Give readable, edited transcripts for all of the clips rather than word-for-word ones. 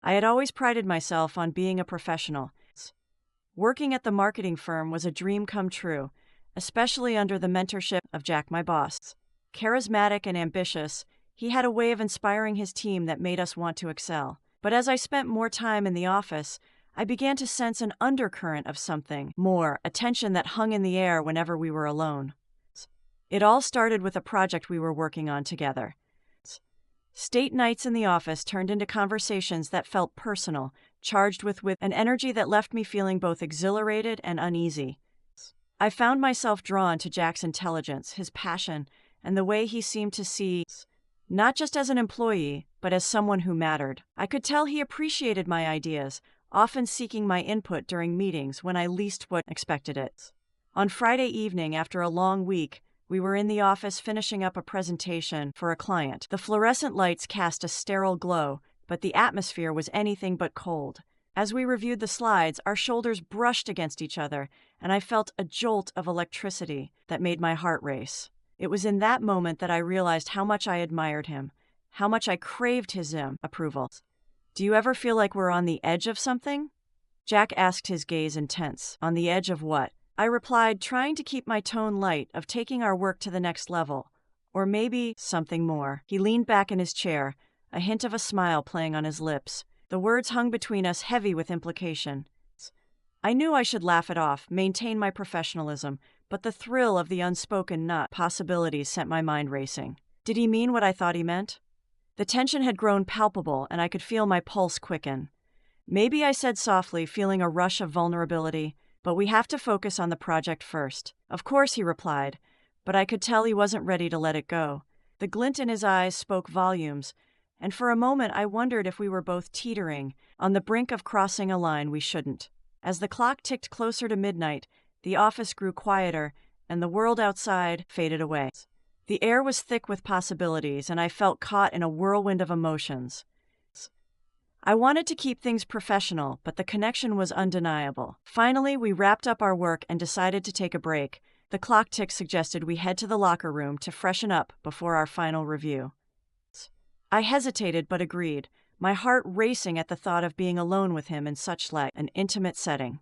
I had always prided myself on being a professional. Working at the marketing firm was a dream come true, especially under the mentorship of Jack, my boss. Charismatic and ambitious, he had a way of inspiring his team that made us want to excel. But as I spent more time in the office, I began to sense an undercurrent of something more, a tension that hung in the air whenever we were alone. It all started with a project we were working on together. State nights in the office turned into conversations that felt personal, charged with an energy that left me feeling both exhilarated and uneasy. I found myself drawn to Jack's intelligence, his passion, and the way he seemed to see not just as an employee, but as someone who mattered. I could tell he appreciated my ideas, often seeking my input during meetings when I least expected it. On Friday evening, after a long week, we were in the office finishing up a presentation for a client. The fluorescent lights cast a sterile glow, but the atmosphere was anything but cold. As we reviewed the slides, our shoulders brushed against each other, and I felt a jolt of electricity that made my heart race. It was in that moment that I realized how much I admired him, how much I craved his approval. "Do you ever feel like we're on the edge of something?" Jack asked, his gaze intense. "On the edge of what?" I replied, trying to keep my tone light, "Of taking our work to the next level. Or maybe something more." He leaned back in his chair, a hint of a smile playing on his lips. The words hung between us, heavy with implication. I knew I should laugh it off, maintain my professionalism, but the thrill of the unspoken possibilities sent my mind racing. Did he mean what I thought he meant? The tension had grown palpable, and I could feel my pulse quicken. "Maybe," I said softly, feeling a rush of vulnerability, "but we have to focus on the project first." "Of course," he replied, but I could tell he wasn't ready to let it go. The glint in his eyes spoke volumes, and for a moment I wondered if we were both teetering on the brink of crossing a line we shouldn't. As the clock ticked closer to midnight, the office grew quieter, and the world outside faded away. The air was thick with possibilities, and I felt caught in a whirlwind of emotions. I wanted to keep things professional, but the connection was undeniable. Finally, we wrapped up our work and decided to take a break. The clock tick suggested we head to the locker room to freshen up before our final review. I hesitated but agreed, my heart racing at the thought of being alone with him in such an intimate setting.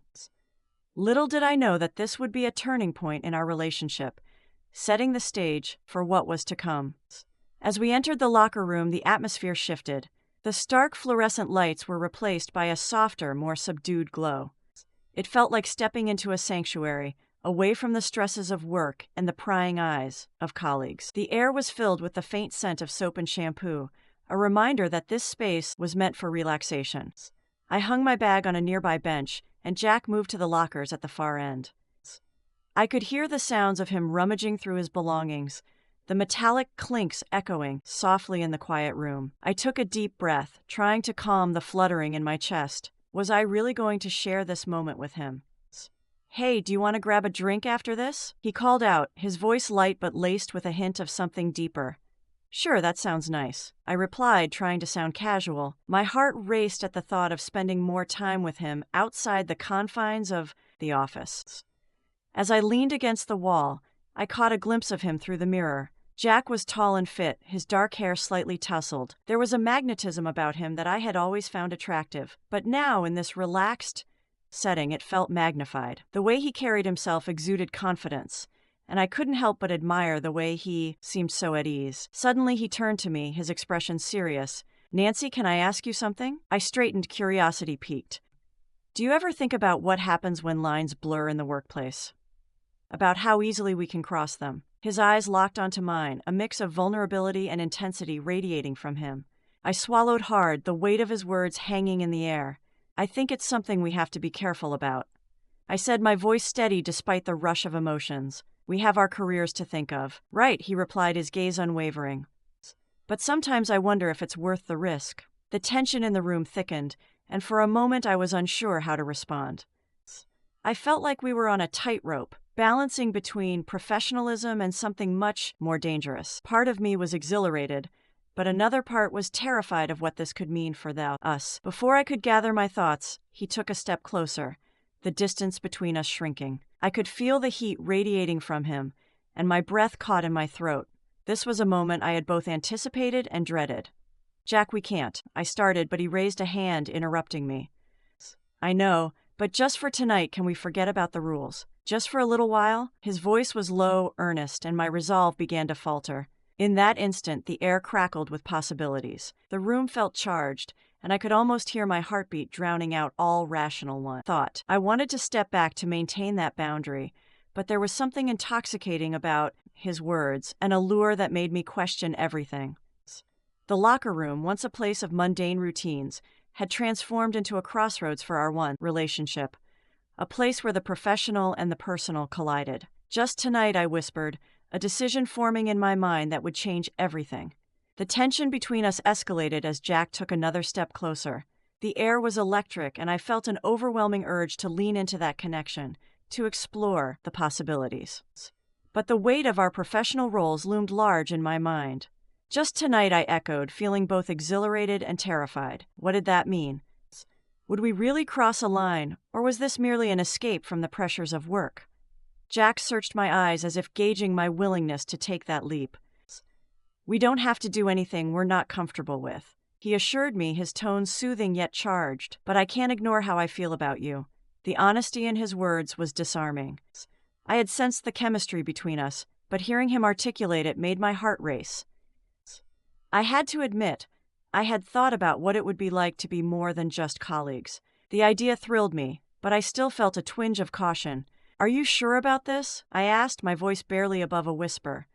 Little did I know that this would be a turning point in our relationship, setting the stage for what was to come. As we entered the locker room, the atmosphere shifted. The stark fluorescent lights were replaced by a softer, more subdued glow. It felt like stepping into a sanctuary, away from the stresses of work and the prying eyes of colleagues. The air was filled with the faint scent of soap and shampoo, a reminder that this space was meant for relaxation. I hung my bag on a nearby bench, and Jack moved to the lockers at the far end. I could hear the sounds of him rummaging through his belongings, the metallic clinks echoing softly in the quiet room. I took a deep breath, trying to calm the fluttering in my chest. Was I really going to share this moment with him? "Hey, do you want to grab a drink after this?" he called out, his voice light but laced with a hint of something deeper. "Sure, that sounds nice," I replied, trying to sound casual. My heart raced at the thought of spending more time with him outside the confines of the office. As I leaned against the wall, I caught a glimpse of him through the mirror. Jack was tall and fit, his dark hair slightly tousled. There was a magnetism about him that I had always found attractive, but now, in this relaxed setting, it felt magnified. The way he carried himself exuded confidence, and I couldn't help but admire the way he seemed so at ease. Suddenly he turned to me, his expression serious. "Nancy, can I ask you something?" I straightened, curiosity piqued. "Do you ever think about what happens when lines blur in the workplace? About how easily we can cross them?" His eyes locked onto mine, a mix of vulnerability and intensity radiating from him. I swallowed hard, the weight of his words hanging in the air. "I think it's something we have to be careful about," I said, my voice steady despite the rush of emotions. "We have our careers to think of." "Right," he replied, his gaze unwavering. "But sometimes I wonder if it's worth the risk." The tension in the room thickened, and for a moment I was unsure how to respond. I felt like we were on a tightrope, balancing between professionalism and something much more dangerous. Part of me was exhilarated, but another part was terrified of what this could mean for us. Before I could gather my thoughts, he took a step closer, the distance between us shrinking. I could feel the heat radiating from him, and my breath caught in my throat. This was a moment I had both anticipated and dreaded. Jack, we can't. I started, but he raised a hand, interrupting me. I know, but just for tonight, can we forget about the rules? Just for a little while? His voice was low, earnest, and my resolve began to falter. In that instant, the air crackled with possibilities. The room felt charged, and I could almost hear my heartbeat drowning out all rational thought. I wanted to step back to maintain that boundary, but there was something intoxicating about his words, an allure that made me question everything. The locker room, once a place of mundane routines, had transformed into a crossroads for our relationship, a place where the professional and the personal collided. Just tonight, I whispered, a decision forming in my mind that would change everything. The tension between us escalated as Jack took another step closer. The air was electric, and I felt an overwhelming urge to lean into that connection, to explore the possibilities. But the weight of our professional roles loomed large in my mind. Just tonight, I echoed, feeling both exhilarated and terrified. What did that mean? Would we really cross a line, or was this merely an escape from the pressures of work? Jack searched my eyes as if gauging my willingness to take that leap. We don't have to do anything we're not comfortable with, he assured me, his tone soothing yet charged. But I can't ignore how I feel about you. The honesty in his words was disarming. I had sensed the chemistry between us, but hearing him articulate it made my heart race. I had to admit, I had thought about what it would be like to be more than just colleagues. The idea thrilled me, but I still felt a twinge of caution. Are you sure about this? I asked, my voice barely above a whisper.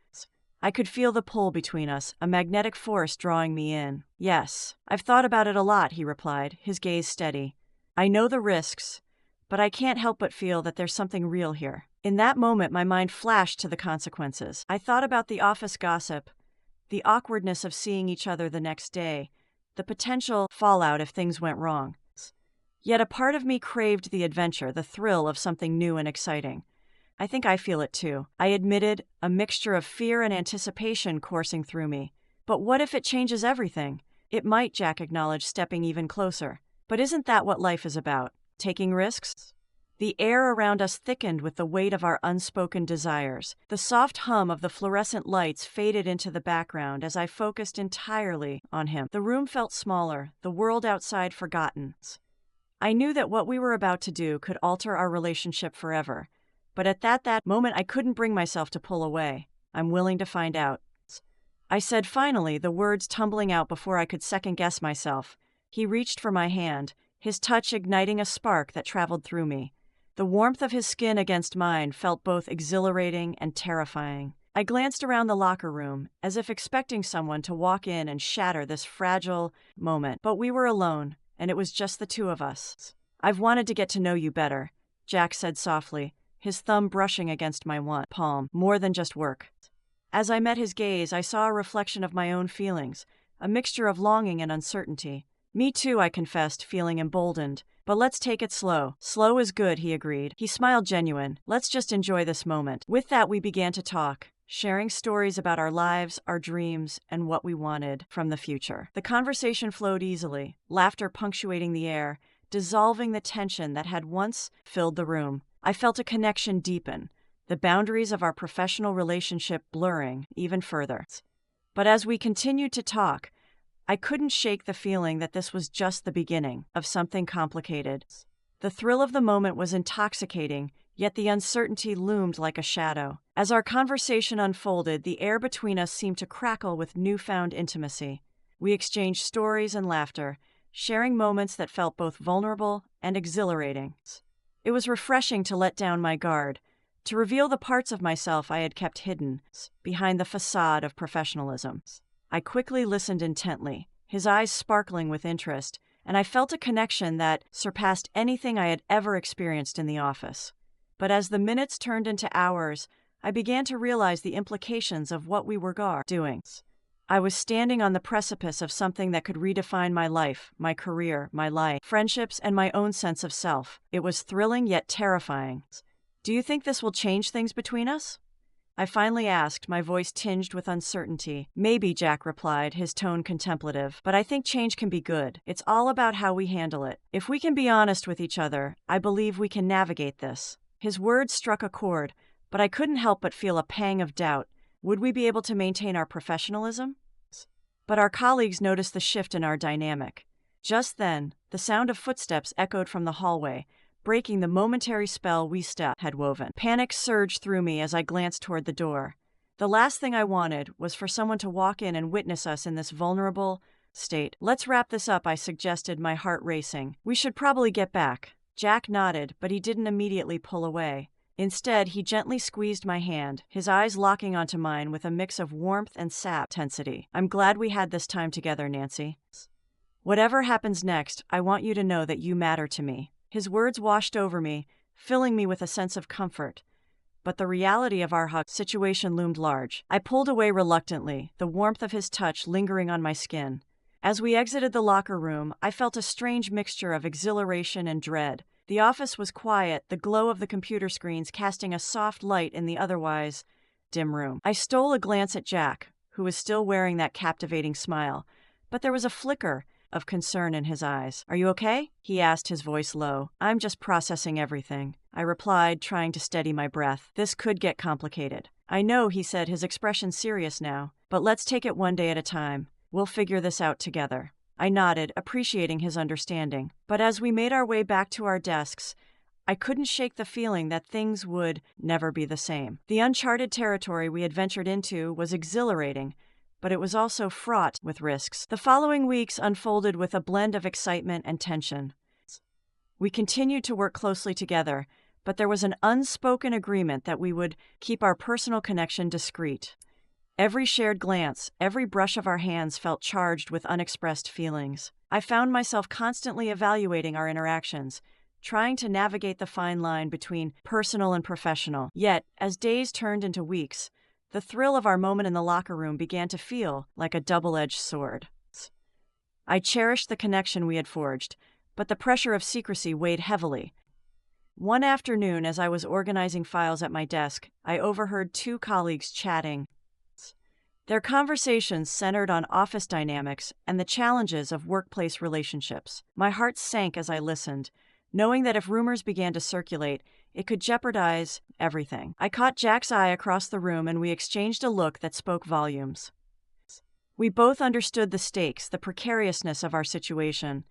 I could feel the pull between us, a magnetic force drawing me in. Yes, I've thought about it a lot, he replied, his gaze steady. I know the risks, but I can't help but feel that there's something real here. In that moment, my mind flashed to the consequences. I thought about the office gossip, the awkwardness of seeing each other the next day, the potential fallout if things went wrong. Yet a part of me craved the adventure, the thrill of something new and exciting. I think I feel it too, I admitted, a mixture of fear and anticipation coursing through me. But what if it changes everything? It might, Jack acknowledged, stepping even closer. But isn't that what life is about? Taking risks? The air around us thickened with the weight of our unspoken desires. The soft hum of the fluorescent lights faded into the background as I focused entirely on him. The room felt smaller, the world outside forgotten. I knew that what we were about to do could alter our relationship forever. But at that moment, I couldn't bring myself to pull away. I'm willing to find out, I said finally, the words tumbling out before I could second-guess myself. He reached for my hand, his touch igniting a spark that traveled through me. The warmth of his skin against mine felt both exhilarating and terrifying. I glanced around the locker room, as if expecting someone to walk in and shatter this fragile moment. But we were alone, and it was just the two of us. I've wanted to get to know you better, Jack said softly, his thumb brushing against my palm, more than just work. As I met his gaze, I saw a reflection of my own feelings, a mixture of longing and uncertainty. Me too, I confessed, feeling emboldened. But let's take it slow. Slow is good, he agreed. He smiled genuine. Let's just enjoy this moment. With that, we began to talk, sharing stories about our lives, our dreams, and what we wanted from the future. The conversation flowed easily, laughter punctuating the air, dissolving the tension that had once filled the room. I felt a connection deepen, the boundaries of our professional relationship blurring even further. But as we continued to talk, I couldn't shake the feeling that this was just the beginning of something complicated. The thrill of the moment was intoxicating, yet the uncertainty loomed like a shadow. As our conversation unfolded, the air between us seemed to crackle with newfound intimacy. We exchanged stories and laughter, sharing moments that felt both vulnerable and exhilarating. It was refreshing to let down my guard, to reveal the parts of myself I had kept hidden behind the facade of professionalism. I quickly listened intently, his eyes sparkling with interest, and I felt a connection that surpassed anything I had ever experienced in the office. But as the minutes turned into hours, I began to realize the implications of what we were doing. I was standing on the precipice of something that could redefine my life, my career, my life, friendships, and my own sense of self. It was thrilling yet terrifying. Do you think this will change things between us? I finally asked, my voice tinged with uncertainty. Maybe, Jack replied, his tone contemplative, but I think change can be good. It's all about how we handle it. If we can be honest with each other, I believe we can navigate this. His words struck a chord, but I couldn't help but feel a pang of doubt. Would we be able to maintain our professionalism? But our colleagues noticed the shift in our dynamic. Just then, the sound of footsteps echoed from the hallway, breaking the momentary spell we had woven. Panic surged through me as I glanced toward the door. The last thing I wanted was for someone to walk in and witness us in this vulnerable state. "Let's wrap this up," I suggested, my heart racing. "We should probably get back." Jack nodded, but he didn't immediately pull away. Instead, he gently squeezed my hand, his eyes locking onto mine with a mix of warmth and intensity. "I'm glad we had this time together, Nancy. Whatever happens next, I want you to know that you matter to me." His words washed over me, filling me with a sense of comfort. But the reality of our situation loomed large. I pulled away reluctantly, the warmth of his touch lingering on my skin. As we exited the locker room, I felt a strange mixture of exhilaration and dread. The office was quiet, the glow of the computer screens casting a soft light in the otherwise dim room. I stole a glance at Jack, who was still wearing that captivating smile, but there was a flicker of concern in his eyes. "Are you okay?" he asked, his voice low. "I'm just processing everything," I replied, trying to steady my breath. "This could get complicated." "I know," he said, his expression serious now, "but let's take it one day at a time. We'll figure this out together." I nodded, appreciating his understanding. But as we made our way back to our desks, I couldn't shake the feeling that things would never be the same. The uncharted territory we had ventured into was exhilarating, but it was also fraught with risks. The following weeks unfolded with a blend of excitement and tension. We continued to work closely together, but there was an unspoken agreement that we would keep our personal connection discreet. Every shared glance, every brush of our hands felt charged with unexpressed feelings. I found myself constantly evaluating our interactions, trying to navigate the fine line between personal and professional. Yet, as days turned into weeks, the thrill of our moment in the locker room began to feel like a double-edged sword. I cherished the connection we had forged, but the pressure of secrecy weighed heavily. One afternoon, as I was organizing files at my desk, I overheard two colleagues chatting. Their conversations centered on office dynamics and the challenges of workplace relationships. My heart sank as I listened, knowing that if rumors began to circulate, it could jeopardize everything. I caught Jack's eye across the room and we exchanged a look that spoke volumes. We both understood the stakes, the precariousness of our situation.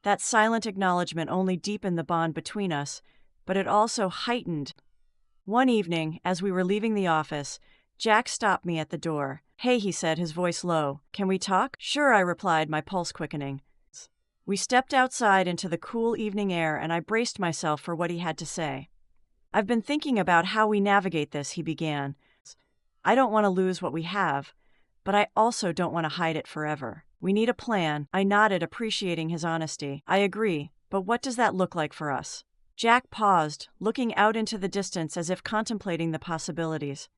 That silent acknowledgement only deepened the bond between us, but it also heightened. One evening, as we were leaving the office, Jack stopped me at the door. "Hey," he said, his voice low. "Can we talk?" "Sure," I replied, my pulse quickening. We stepped outside into the cool evening air and I braced myself for what he had to say. "I've been thinking about how we navigate this," he began. "I don't want to lose what we have, but I also don't want to hide it forever. We need a plan." I nodded, appreciating his honesty. "I agree, but what does that look like for us?" Jack paused, looking out into the distance as if contemplating the possibilities.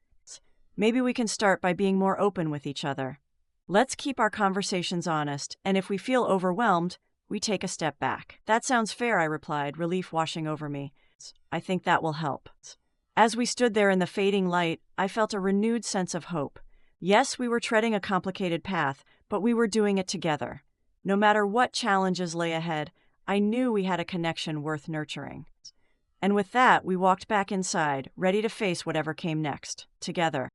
"Maybe we can start by being more open with each other. Let's keep our conversations honest, and if we feel overwhelmed, we take a step back." "That sounds fair," I replied, relief washing over me. "I think that will help." As we stood there in the fading light, I felt a renewed sense of hope. Yes, we were treading a complicated path, but we were doing it together. No matter what challenges lay ahead, I knew we had a connection worth nurturing. And with that, we walked back inside, ready to face whatever came next, together.